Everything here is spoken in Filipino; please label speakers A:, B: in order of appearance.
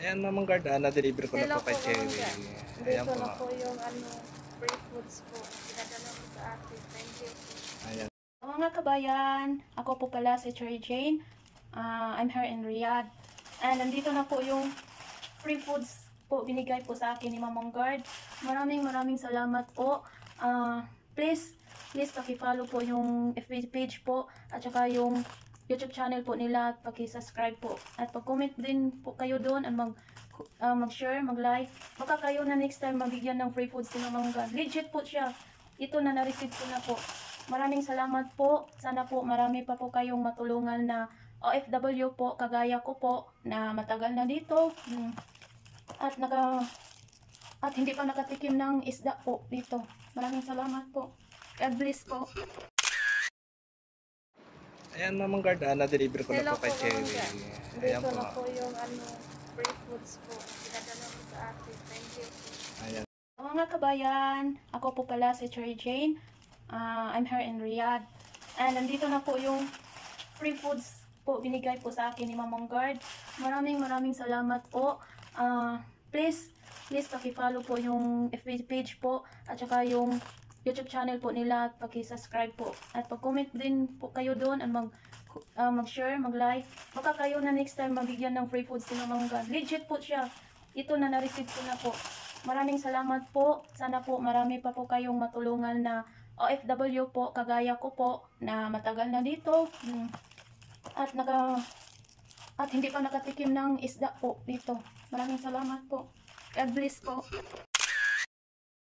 A: Ayan, Mamang Guard, na-deliver ko na
B: Hello
A: po kay
B: po,
A: Cherry.
B: Mamangga.
A: Ayan
B: Dito
A: po.
B: na po yung free foods po. Pinadala mo sa atin. Thank you.
A: Ayan.
C: Mga kabayan, ako po pala si Cherry Jane. I'm here in Riyadh. And nandito na po yung free foods po binigay po sa akin ni Mamang Guard. Maraming salamat po. Please paki-follow po yung FB page po at saka yung YouTube channel po nila at paki-subscribe po. At pag-comment din po kayo doon at mag-share, mag-like. Baka kayo na next time mabigyan ng free foods ni Mamang Guard. Legit po siya. Ito na na-receive ko na po. Maraming salamat po. Sana po marami pa po kayong matulungan na OFW po, kagaya ko po, na matagal na dito. At hindi pa nakatikim ng isda po dito. Maraming salamat po. God bless po.
A: Ayan, Mamang Guard, na-deliver ko na
B: Hello
A: po kay
B: po,
A: Cherry.
B: Mamangga.
A: Ayan
B: Dito
A: po.
B: na po yung free foods po. Pinadala mo sa atin. Thank you.
A: Ayan.
C: Mga kabayan, ako po pala si Cherry Jane. I'm here in Riyadh. And nandito na po yung free foods po binigay po sa akin ni Mamang Guard. Maraming salamat po. Please paki-follow po yung FB page po at saka yung YouTube channel po nila at paki-subscribe po. At pag-comment din po kayo doon at mag-share, mag-like. Baka kayo na next time mabigyan ng free foods ni Mamang Guard. Legit po siya. Ito na na-receive ko na po. Maraming salamat po. Sana po marami pa po kayong matulungan na OFW po, kagaya ko po, na matagal na dito. At hindi pa nakatikim ng isda po dito. Maraming salamat po. God bless po.